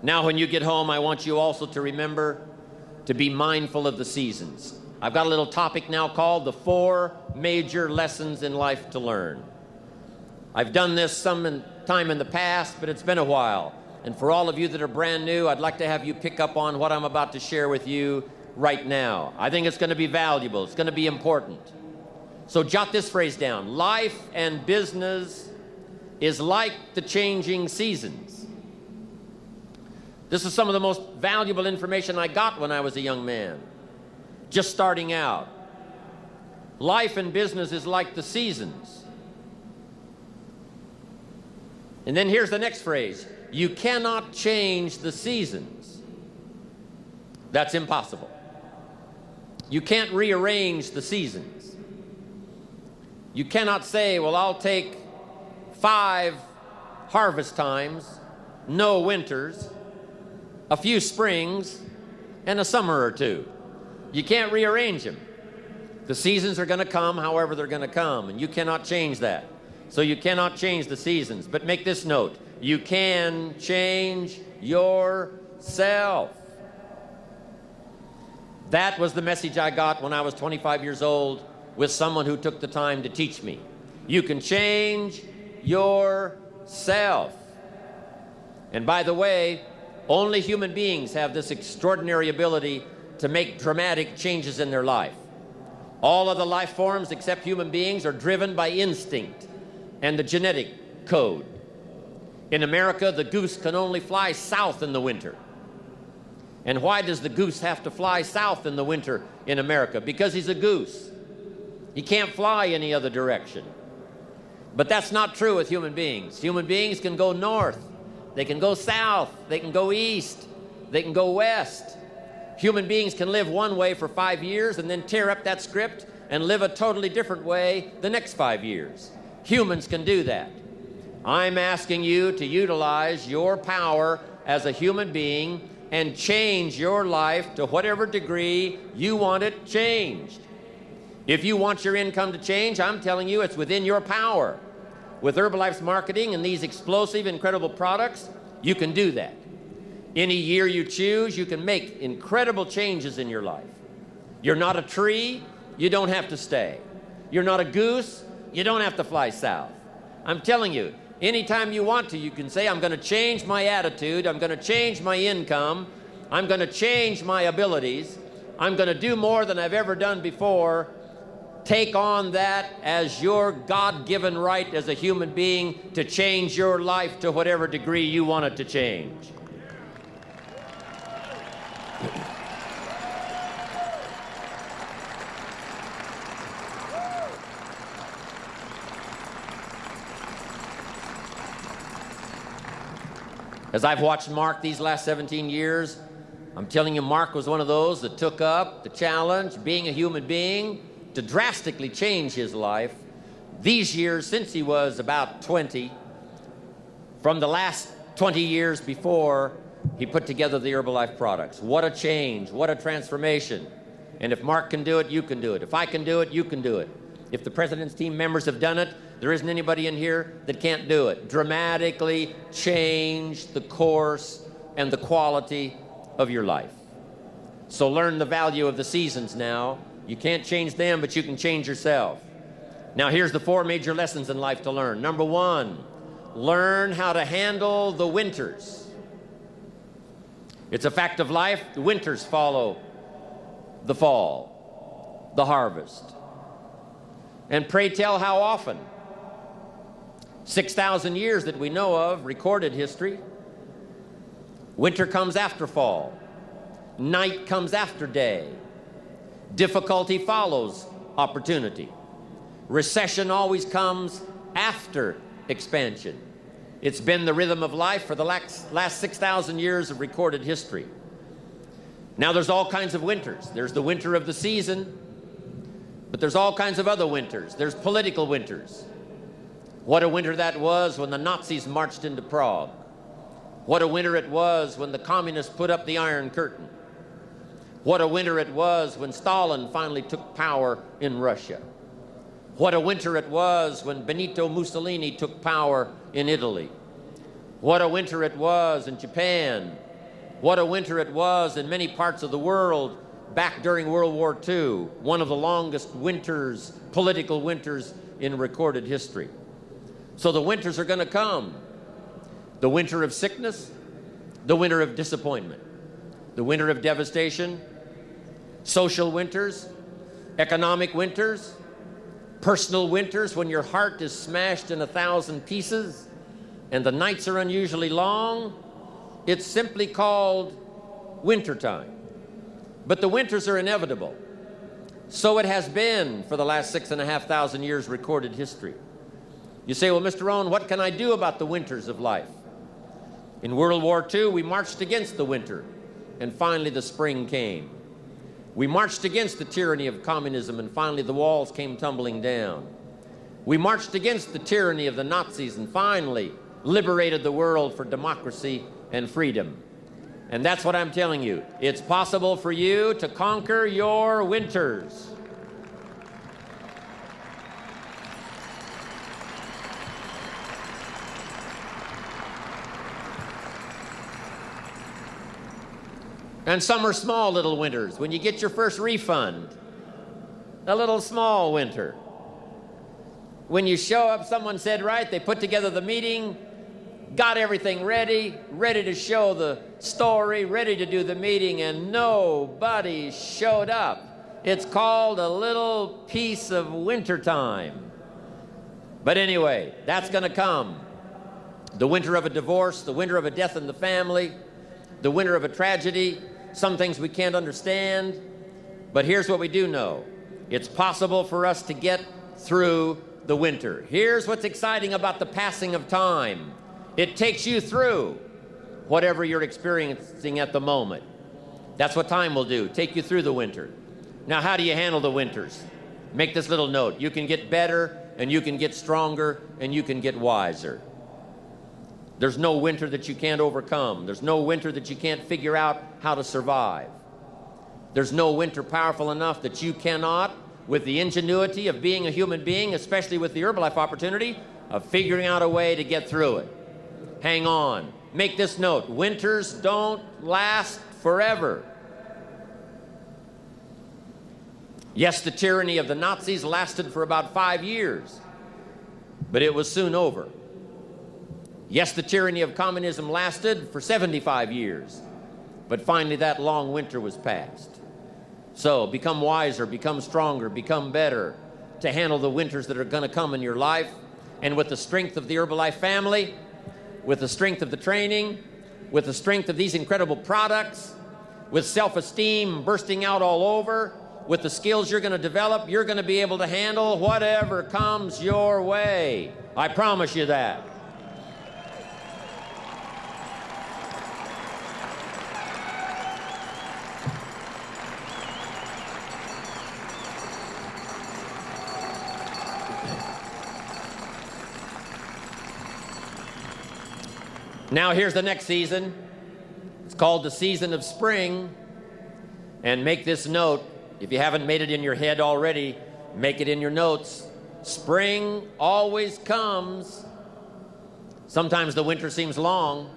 Now, when you get home, I want you also to remember to be mindful of the seasons. I've got a little topic now called the 4 major lessons in life to learn. I've done this some time in the past, but it's been a while. And for all of you that are brand new, I'd like to have you pick up on what I'm about to share with you right now. I think it's going to be valuable. It's going to be important. So jot this phrase down. Life and business is like the changing seasons. This is some of the most valuable information I got when I was a young man, just starting out. Life and business is like the seasons. And then here's the next phrase. You cannot change the seasons. That's impossible. You can't rearrange the seasons. You cannot say, well, I'll take 5 harvest times, no winters, a few springs, and a summer or 2. You can't rearrange them. The seasons are going to come however they're going to come, and you cannot change that. So you cannot change the seasons. But make this note. You can change yourself. That was the message I got when I was 25 years old with someone who took the time to teach me. You can change yourself. And by the way, only human beings have this extraordinary ability to make dramatic changes in their life. All of the life forms except human beings are driven by instinct and the genetic code. In America, the goose can only fly south in the winter. And why does the goose have to fly south in the winter in America? Because he's a goose. He can't fly any other direction. But that's not true with human beings. Human beings can go north. They can go south. They can go east. They can go west. Human beings can live one way for 5 years and then tear up that script and live a totally different way the next 5 years. Humans can do that. I'm asking you to utilize your power as a human being and change your life to whatever degree you want it changed. If you want your income to change, I'm telling you it's within your power. With Herbalife's marketing and these explosive, incredible products, you can do that. Any year you choose, you can make incredible changes in your life. You're not a tree, you don't have to stay. You're not a goose, you don't have to fly south. I'm telling you, anytime you want to, you can say, I'm going to change my attitude, I'm going to change my income, I'm going to change my abilities, I'm going to do more than I've ever done before. Take on that as your God-given right as a human being to change your life to whatever degree you want it to change. As I've watched Mark these last 17 years, I'm telling you, Mark was one of those that took up the challenge, being a human being, to drastically change his life. These years, since he was about 20, from the last 20 years before, he put together the Herbalife products. What a change, what a transformation. And if Mark can do it, you can do it. If I can do it, you can do it. If the President's team members have done it, there isn't anybody in here that can't do it. Dramatically change the course and the quality of your life. So learn the value of the seasons now. You can't change them, but you can change yourself. Now here's the 4 major lessons in life to learn. Number 1, learn how to handle the winters. It's a fact of life. The winters follow the fall, the harvest. And pray tell how often? 6,000 years that we know of, recorded history. Winter comes after fall. Night comes after day. Difficulty follows opportunity. Recession always comes after expansion. It's been the rhythm of life for the last 6,000 years of recorded history. Now there's all kinds of winters. There's the winter of the season, but there's all kinds of other winters. There's political winters. What a winter that was when the Nazis marched into Prague. What a winter it was when the communists put up the Iron Curtain. What a winter it was when Stalin finally took power in Russia. What a winter it was when Benito Mussolini took power in Italy. What a winter it was in Japan What a winter it was in many parts of the world back during World War II, one of the longest winters, political winters in recorded history. So the winters are going to come. The winter of sickness, the winter of disappointment, the winter of devastation, social winters, economic winters, personal winters when your heart is smashed in 1,000 pieces and the nights are unusually long. It's simply called wintertime. But the winters are inevitable. So it has been for the last 6,500 years recorded history. You say, well, Mr. Rohn, what can I do about the winters of life? In World War II, we marched against the winter, and finally the spring came. We marched against the tyranny of communism, and finally the walls came tumbling down. We marched against the tyranny of the Nazis, and finally liberated the world for democracy and freedom. And that's what I'm telling you. It's possible for you to conquer your winters. And some are small little winters. When you get your first refund, a little small winter. When you show up, someone said, right, they put together the meeting, got everything ready to show the story, ready to do the meeting, and nobody showed up. It's called a little piece of wintertime. But anyway, that's going to come. The winter of a divorce, the winter of a death in the family, the winter of a tragedy, some things we can't understand. But here's what we do know. It's possible for us to get through the winter. Here's what's exciting about the passing of time. It takes you through whatever you're experiencing at the moment. That's what time will do, take you through the winter. Now, how do you handle the winters? Make this little note. You can get better, and you can get stronger, and you can get wiser. There's no winter that you can't overcome. There's no winter that you can't figure out how to survive. There's no winter powerful enough that you cannot, with the ingenuity of being a human being, especially with the Herbalife opportunity, of figuring out a way to get through it. Hang on. Make this note. Winters don't last forever. Yes, the tyranny of the Nazis lasted for about 5 years, but it was soon over. Yes, the tyranny of communism lasted for 75 years, but finally that long winter was past. So become wiser, become stronger, become better to handle the winters that are going to come in your life. And with the strength of the Herbalife family, with the strength of the training, with the strength of these incredible products, with self-esteem bursting out all over, with the skills you're going to develop, you're going to be able to handle whatever comes your way. I promise you that. Now here's the next season. It's called the season of spring. And make this note, if you haven't made it in your head already, make it in your notes. Spring always comes. Sometimes the winter seems long.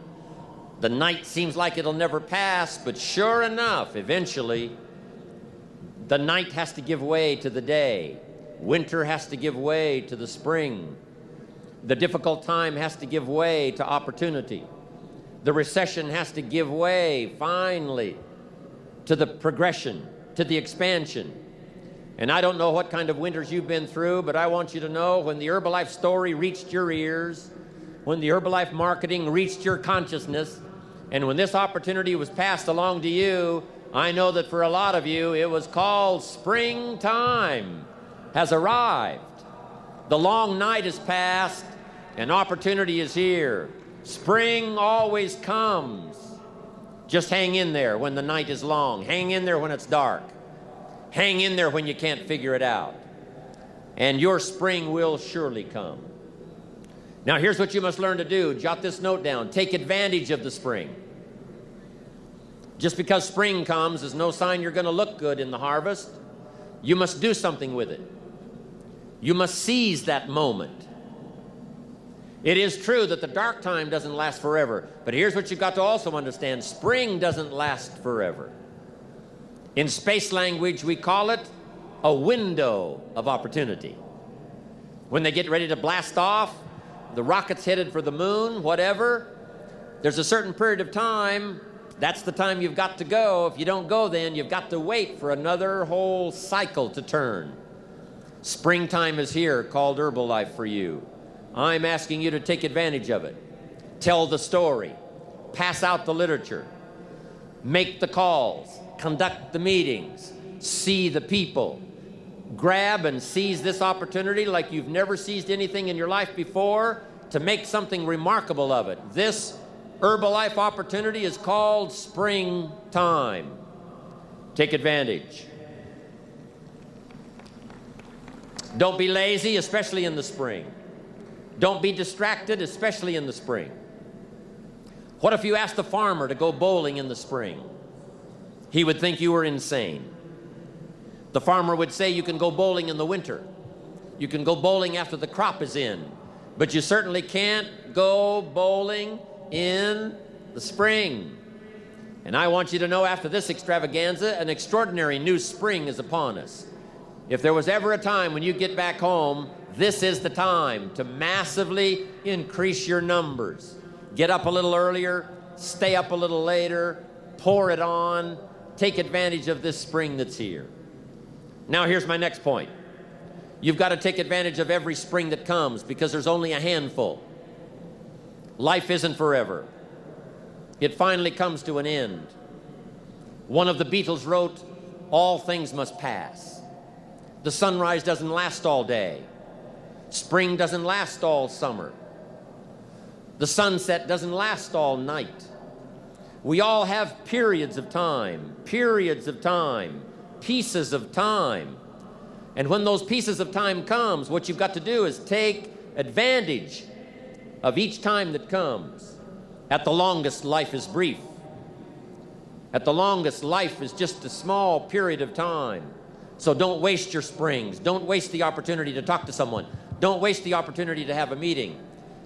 The night seems like it'll never pass, but sure enough, eventually, the night has to give way to the day. Winter has to give way to the spring. The difficult time has to give way to opportunity. The recession has to give way, finally, to the progression, to the expansion. And I don't know what kind of winters you've been through, but I want you to know when the Herbalife story reached your ears, when the Herbalife marketing reached your consciousness, and when this opportunity was passed along to you, I know that for a lot of you, it was called springtime has arrived. The long night is past, and opportunity is here. Spring always comes. Just hang in there when the night is long. Hang in there when it's dark. Hang in there when you can't figure it out. And your spring will surely come. Now here's what you must learn to do. Jot this note down. Take advantage of the spring. Just because spring comes is no sign you're going to look good in the harvest. You must do something with it. You must seize that moment. It is true that the dark time doesn't last forever, but here's what you've got to also understand. Spring doesn't last forever. In space language, we call it a window of opportunity. When they get ready to blast off, the rocket's headed for the moon, whatever, there's a certain period of time. That's the time you've got to go. If you don't go then, you've got to wait for another whole cycle to turn. Springtime is here, called Herbalife for you. I'm asking you to take advantage of it. Tell the story. Pass out the literature. Make the calls. Conduct the meetings. See the people. Grab and seize this opportunity like you've never seized anything in your life before to make something remarkable of it. This Herbalife opportunity is called springtime. Take advantage. Don't be lazy, especially in the spring. Don't be distracted, especially in the spring. What if you asked the farmer to go bowling in the spring? He would think you were insane. The farmer would say you can go bowling in the winter. You can go bowling after the crop is in. But you certainly can't go bowling in the spring. And I want you to know, after this extravaganza, an extraordinary new spring is upon us. If there was ever a time when you get back home, this is the time to massively increase your numbers. Get up a little earlier, stay up a little later, pour it on, take advantage of this spring that's here. Now here's my next point. You've got to take advantage of every spring that comes because there's only a handful. Life isn't forever. It finally comes to an end. One of the Beatles wrote, "All things must pass." The sunrise doesn't last all day. Spring doesn't last all summer. The sunset doesn't last all night. We all have periods of time, pieces of time. And when those pieces of time comes, what you've got to do is take advantage of each time that comes. At the longest, life is brief. At the longest, life is just a small period of time. So don't waste your springs. Don't waste the opportunity to talk to someone. Don't waste the opportunity to have a meeting.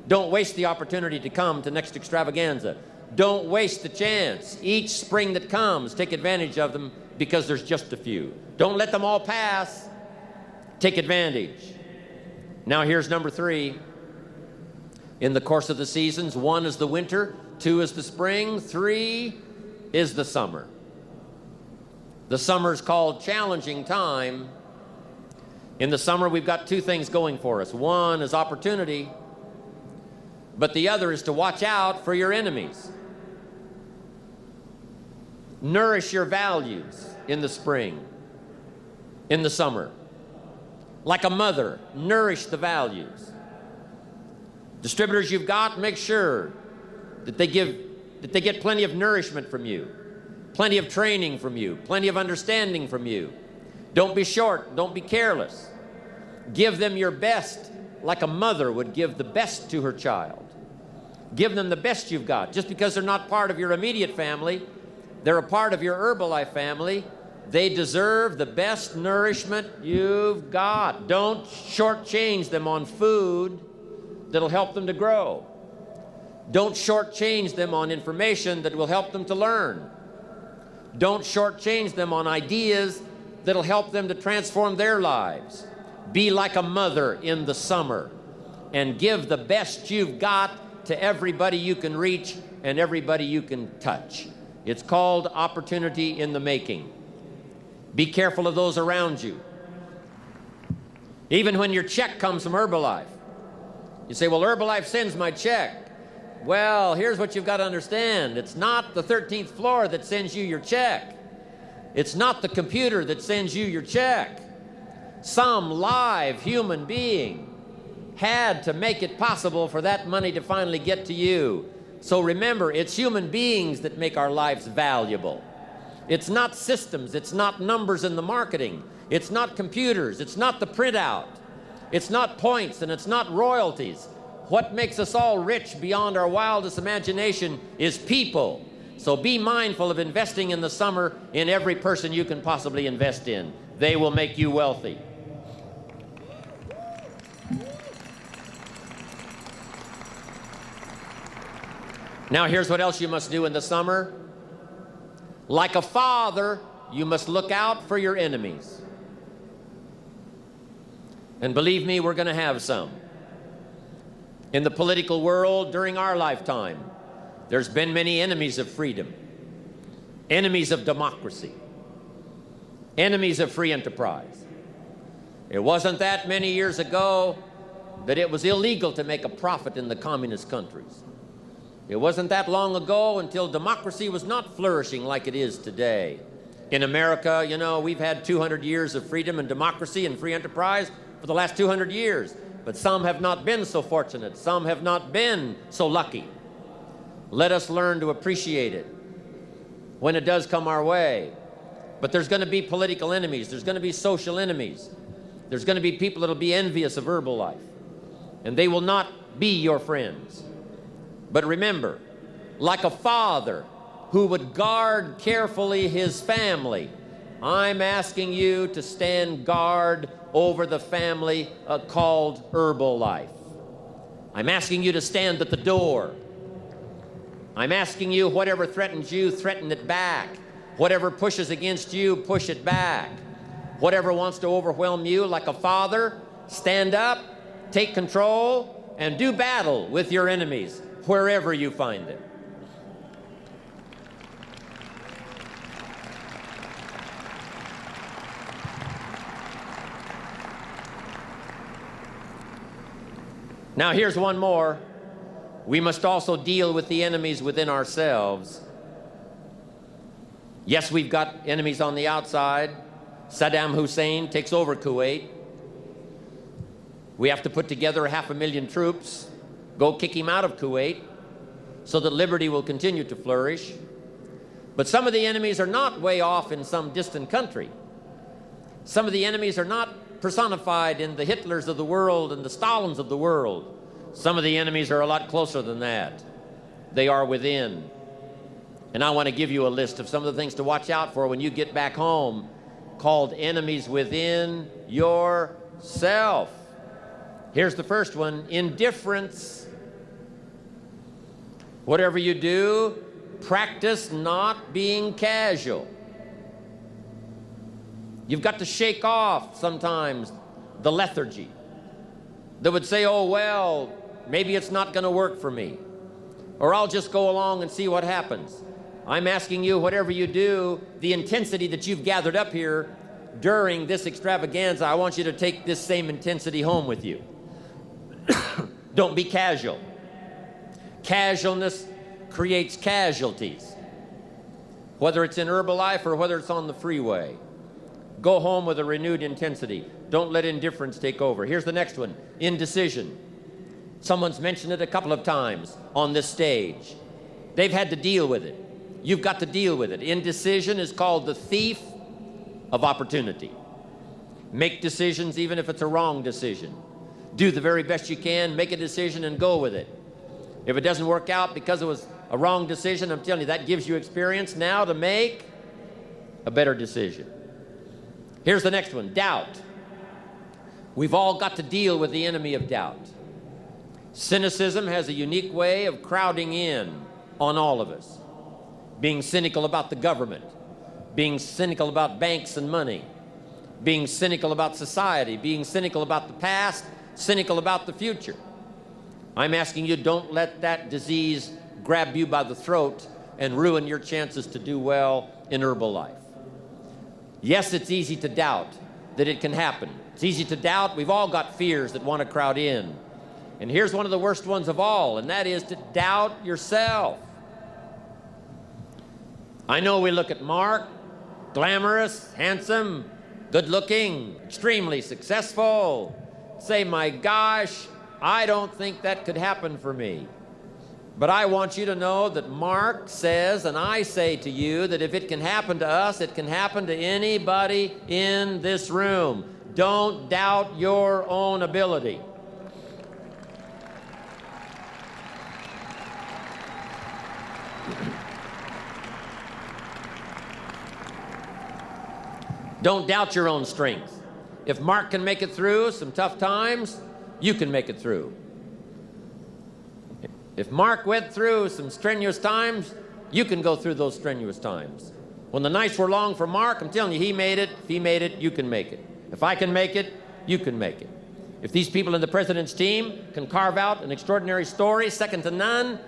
Don't waste the opportunity to come to next extravaganza. Don't waste the chance. Each spring that comes, take advantage of them because there's just a few. Don't let them all pass. Take advantage. Now here's number 3. In the course of the seasons, 1 is the winter, 2 is the spring, 3 is the summer. The summer is called challenging time. In the summer, we've got 2 things going for us. 1 is opportunity, but the other is to watch out for your enemies. Nourish your values in the spring, in the summer. Like a mother, nourish the values. Distributors you've got, make sure that they get plenty of nourishment from you, plenty of training from you, plenty of understanding from you. Don't be short, don't be careless. Give them your best like a mother would give the best to her child. Give them the best you've got. Just because they're not part of your immediate family, they're a part of your Herbalife family. They deserve the best nourishment you've got. Don't shortchange them on food that'll help them to grow. Don't shortchange them on information that will help them to learn. Don't shortchange them on ideas that'll help them to transform their lives. Be like a mother in the summer and give the best you've got to everybody you can reach and everybody you can touch. It's called opportunity in the making. Be careful of those around you. Even when your check comes from Herbalife, you say, well, Herbalife sends my check. Well, here's what you've got to understand. It's not the 13th floor that sends you your check. It's not the computer that sends you your check. Some live human being had to make it possible for that money to finally get to you. So remember, it's human beings that make our lives valuable. It's not systems. It's not numbers in the marketing. It's not computers. It's not the printout. It's not points, and it's not royalties. What makes us all rich beyond our wildest imagination is people. So be mindful of investing in the summer in every person you can possibly invest in. They will make you wealthy. Now here's what else you must do in the summer. Like a father, you must look out for your enemies. And believe me, we're going to have some. In the political world during our lifetime, there's been many enemies of freedom, enemies of democracy, enemies of free enterprise. It wasn't that many years ago that it was illegal to make a profit in the communist countries. It wasn't that long ago until democracy was not flourishing like it is today. In America, you know, we've had 200 years of freedom and democracy and free enterprise for the last 200 years. But some have not been so fortunate. Some have not been so lucky. Let us learn to appreciate it when it does come our way. But there's going to be political enemies. There's going to be social enemies. There's going to be people that will be envious of Herbalife. And they will not be your friends. But remember, like a father who would guard carefully his family, I'm asking you to stand guard over the family called Herbalife. I'm asking you to stand at the door. I'm asking you, whatever threatens you, threaten it back. Whatever pushes against you, push it back. Whatever wants to overwhelm you, like a father, stand up, take control, and do battle with your enemies wherever you find them. Now here's one more. We must also deal with the enemies within ourselves. Yes, we've got enemies on the outside. Saddam Hussein takes over Kuwait. We have to put together 500,000 troops, go kick him out of Kuwait so that liberty will continue to flourish. But some of the enemies are not way off in some distant country. Some of the enemies are not personified in the Hitlers of the world and the Stalins of the world. Some of the enemies are a lot closer than that. They are within. And I want to give you a list of some of the things to watch out for when you get back home, called enemies within yourself. Here's the first one: indifference. Whatever you do, practice not being casual. You've got to shake off sometimes the lethargy that would say, oh, well, maybe it's not going to work for me, or I'll just go along and see what happens. I'm asking you, whatever you do, the intensity that you've gathered up here during this extravaganza, I want you to take this same intensity home with you. Don't be casual. Casualness creates casualties, whether it's in Herbalife or whether it's on the freeway. Go home with a renewed intensity. Don't let indifference take over. Here's the next one: indecision. Someone's mentioned it a couple of times on this stage. They've had to deal with it. You've got to deal with it. Indecision is called the thief of opportunity. Make decisions even if it's a wrong decision. Do the very best you can, make a decision and go with it. If it doesn't work out because it was a wrong decision, I'm telling you, that gives you experience now to make a better decision. Here's the next one: doubt. We've all got to deal with the enemy of doubt. Cynicism has a unique way of crowding in on all of us. Being cynical about the government, being cynical about banks and money, being cynical about society, being cynical about the past, cynical about the future. I'm asking you, don't let that disease grab you by the throat and ruin your chances to do well in Herbalife. Yes, it's easy to doubt that it can happen. It's easy to doubt. We've all got fears that want to crowd in. And here's one of the worst ones of all, and that is to doubt yourself. I know we look at Mark, glamorous, handsome, good-looking, extremely successful, say, my gosh, I don't think that could happen for me. But I want you to know that Mark says, and I say to you, that if it can happen to us, it can happen to anybody in this room. Don't doubt your own ability. Don't doubt your own strength. If Mark can make it through some tough times, you can make it through. If Mark went through some strenuous times, you can go through those strenuous times. When the nights were long for Mark, I'm telling you, he made it. If he made it, you can make it. If I can make it, you can make it. If these people in the President's team can carve out an extraordinary story, second to none,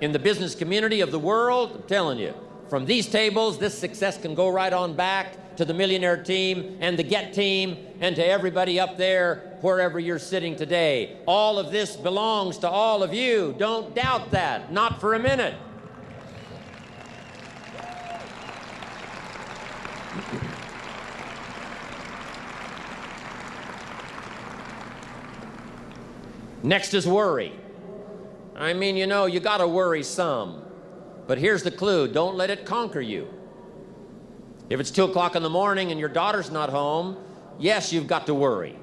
in the business community of the world, I'm telling you, from these tables, this success can go right on back to the Millionaire team and the Get team and to everybody up there, wherever you're sitting today. All of this belongs to all of you. Don't doubt that, not for a minute. Next is worry. I mean, you know, you got to worry some. But here's the clue. Don't let it conquer you. If it's 2 o'clock in the morning and your daughter's not home, yes, you've got to worry.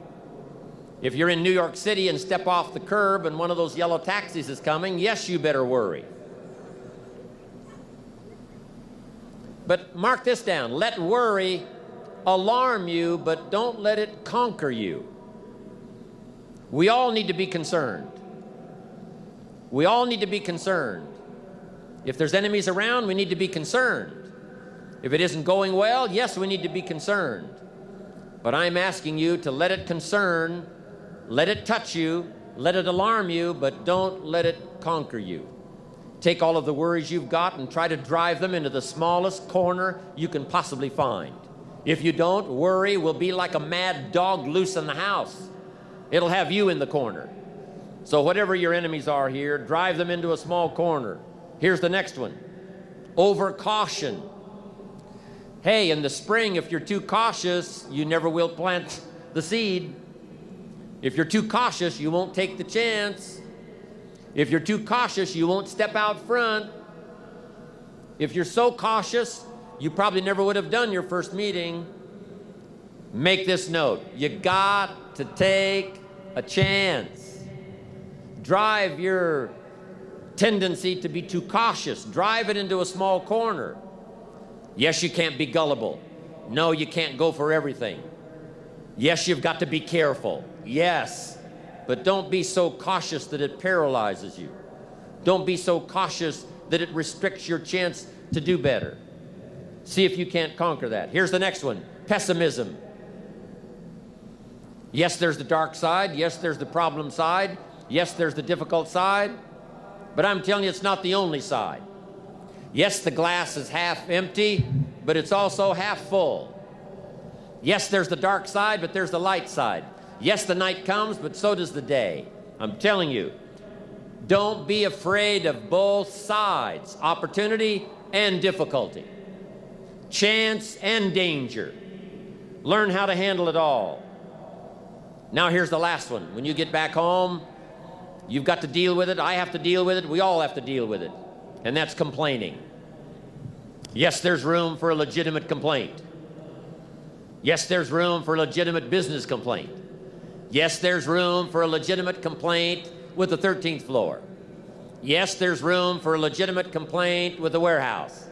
If you're in New York City and step off the curb and one of those yellow taxis is coming, yes, you better worry. But mark this down. Let worry alarm you, but don't let it conquer you. We all need to be concerned. We all need to be concerned. If there's enemies around, we need to be concerned. If it isn't going well, yes, we need to be concerned. But I'm asking you to let it concern, let it touch you, let it alarm you, but don't let it conquer you. Take all of the worries you've got and try to drive them into the smallest corner you can possibly find. If you don't, worry will be like a mad dog loose in the house. It'll have you in the corner. So whatever your enemies are here, drive them into a small corner. Here's the next one. Over caution. Hey, in the spring, if you're too cautious, you never will plant the seed. If you're too cautious, you won't take the chance. If you're too cautious, you won't step out front. If you're so cautious, you probably never would have done your first meeting. Make this note. You got to take a chance. Drive your tendency to be too cautious. Drive it into a small corner. Yes, you can't be gullible. No, you can't go for everything. Yes, you've got to be careful. Yes, but don't be so cautious that it paralyzes you. Don't be so cautious that it restricts your chance to do better. See if you can't conquer that. Here's the next one. Pessimism. Yes, there's the dark side. Yes, there's the problem side. Yes, there's the difficult side. But I'm telling you, it's not the only side. Yes, the glass is half empty, but it's also half full. Yes, there's the dark side, but there's the light side. Yes, the night comes, but so does the day. I'm telling you, don't be afraid of both sides, opportunity and difficulty, chance and danger. Learn how to handle it all. Now here's the last one. When you get back home, you've got to deal with it. I have to deal with it. We all have to deal with it. And that's complaining. Yes, there's room for a legitimate complaint. Yes, there's room for a legitimate business complaint. Yes, there's room for a legitimate complaint with the 13th floor. Yes, there's room for a legitimate complaint with the warehouse.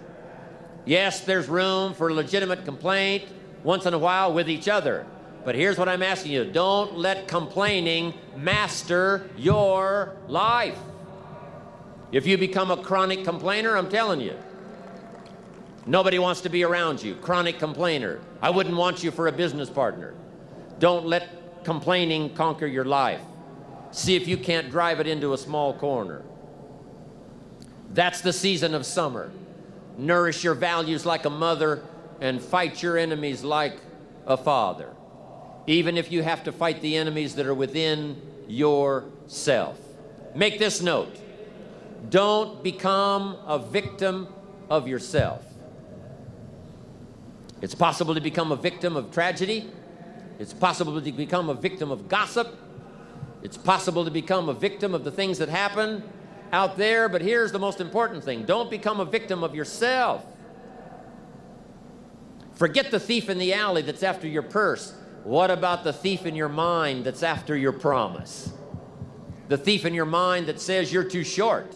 Yes, there's room for a legitimate complaint once in a while with each other. But here's what I'm asking you. Don't let complaining master your life. If you become a chronic complainer, I'm telling you, nobody wants to be around you. Chronic complainer. I wouldn't want you for a business partner. Don't let complaining conquer your life. See if you can't drive it into a small corner. That's the season of summer. Nourish your values like a mother and fight your enemies like a father. Even if you have to fight the enemies that are within yourself. Make this note. Don't become a victim of yourself. It's possible to become a victim of tragedy. It's possible to become a victim of gossip. It's possible to become a victim of the things that happen out there. But here's the most important thing. Don't become a victim of yourself. Forget the thief in the alley that's after your purse. What about the thief in your mind that's after your promise? The thief in your mind that says you're too short.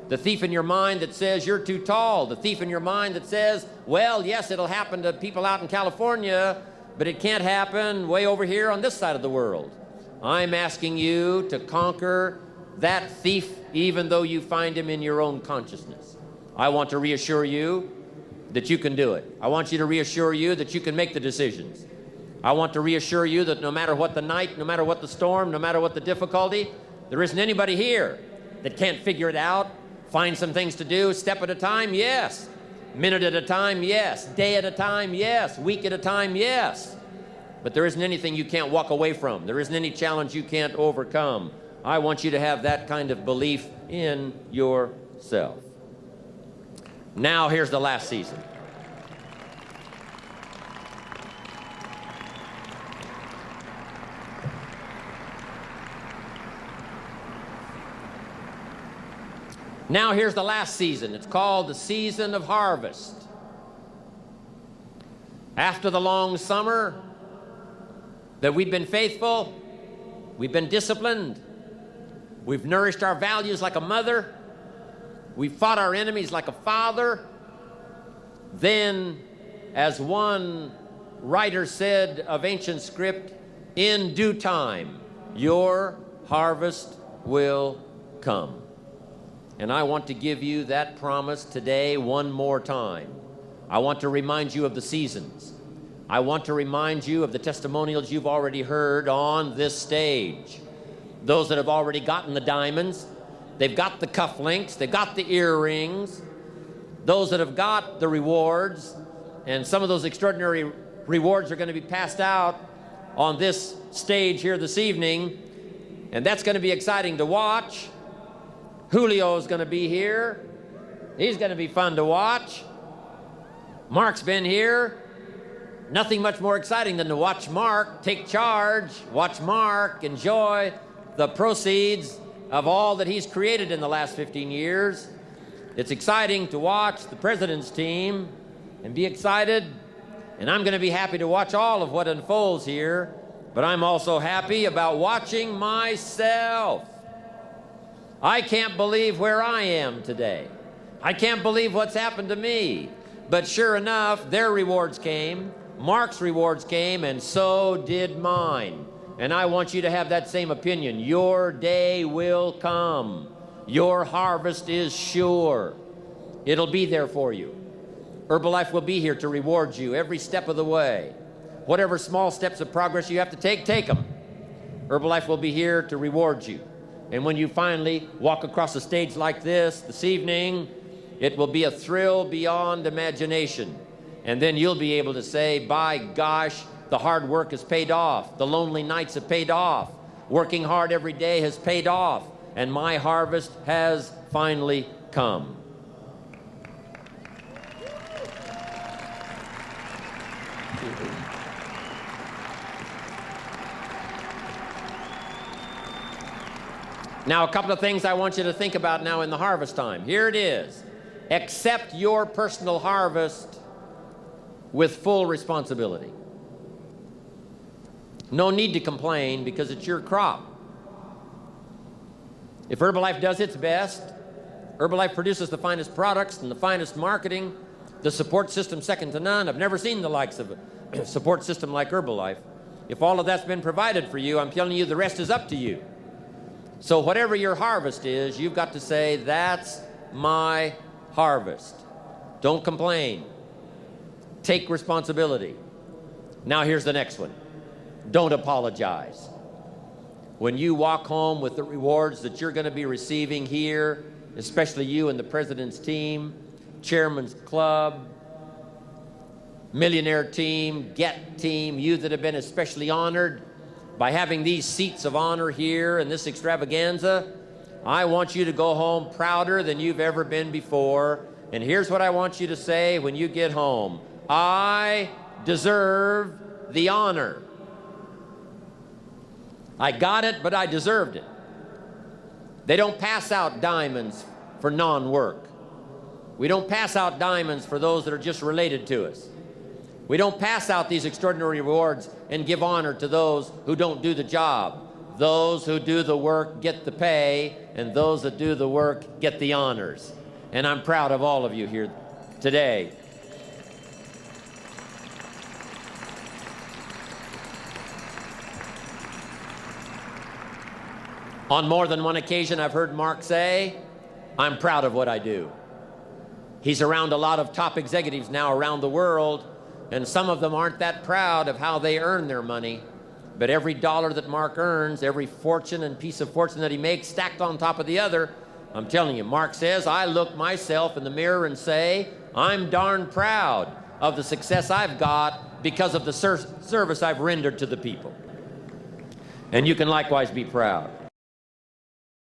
The thief in your mind that says you're too tall. The thief in your mind that says, well, yes, it'll happen to people out in California, but it can't happen way over here on this side of the world. I'm asking you to conquer that thief even though you find him in your own consciousness. I want to reassure you that you can do it. I want you to reassure you that you can make the decisions. I want to reassure you that no matter what the night, no matter what the storm, no matter what the difficulty, there isn't anybody here that can't figure it out, find some things to do, step at a time, yes. Minute at a time, yes. Day at a time, yes. Week at a time, yes. But there isn't anything you can't walk away from. There isn't any challenge you can't overcome. I want you to have that kind of belief in yourself. Now here's the last season. Now here's the last season. It's called the season of harvest. After the long summer that we've been faithful, we've been disciplined, we've nourished our values like a mother, we've fought our enemies like a father, then, as one writer said of ancient script, in due time, your harvest will come. And I want to give you that promise today one more time. I want to remind you of the seasons. I want to remind you of the testimonials you've already heard on this stage. Those that have already gotten the diamonds, they've got the cufflinks, they've got the earrings. Those that have got the rewards, and some of those extraordinary rewards are going to be passed out on this stage here this evening, and that's going to be exciting to watch. Julio's going to be here. He's going to be fun to watch. Mark's been here. Nothing much more exciting than to watch Mark take charge, watch Mark enjoy the proceeds of all that he's created in the last 15 years. It's exciting to watch the president's team and be excited, and I'm going to be happy to watch all of what unfolds here, but I'm also happy about watching myself. I can't believe where I am today. I can't believe what's happened to me. But sure enough, their rewards came, Mark's rewards came, and so did mine. And I want you to have that same opinion. Your day will come. Your harvest is sure. It'll be there for you. Herbalife will be here to reward you every step of the way. Whatever small steps of progress you have to take them. Herbalife will be here to reward you. And when you finally walk across a stage like this evening, it will be a thrill beyond imagination. And then you'll be able to say, by gosh, the hard work has paid off. The lonely nights have paid off. Working hard every day has paid off. And my harvest has finally come. Now, a couple of things I want you to think about now in the harvest time. Here it is. Accept your personal harvest with full responsibility. No need to complain because it's your crop. If Herbalife does its best, Herbalife produces the finest products and the finest marketing, the support system second to none. I've never seen the likes of a support system like Herbalife. If all of that's been provided for you, I'm telling you the rest is up to you. So whatever your harvest is, you've got to say, that's my harvest. Don't complain. Take responsibility. Now here's the next one. Don't apologize. When you walk home with the rewards that you're going to be receiving here, especially you and the president's team, chairman's club, millionaire team, get team, you that have been especially honored by having these seats of honor here in this extravaganza, I want you to go home prouder than you've ever been before. And here's what I want you to say when you get home. I deserve the honor. I got it, but I deserved it. They don't pass out diamonds for non-work. We don't pass out diamonds for those that are just related to us. We don't pass out these extraordinary rewards and give honor to those who don't do the job. Those who do the work get the pay, and those that do the work get the honors. And I'm proud of all of you here today. On more than one occasion, I've heard Mark say, "I'm proud of what I do." He's around a lot of top executives now around the world, and some of them aren't that proud of how they earn their money. But every dollar that Mark earns, every fortune and piece of fortune that he makes stacked on top of the other, I'm telling you, Mark says, I look myself in the mirror and say, I'm darn proud of the success I've got because of the service I've rendered to the people. And you can likewise be proud.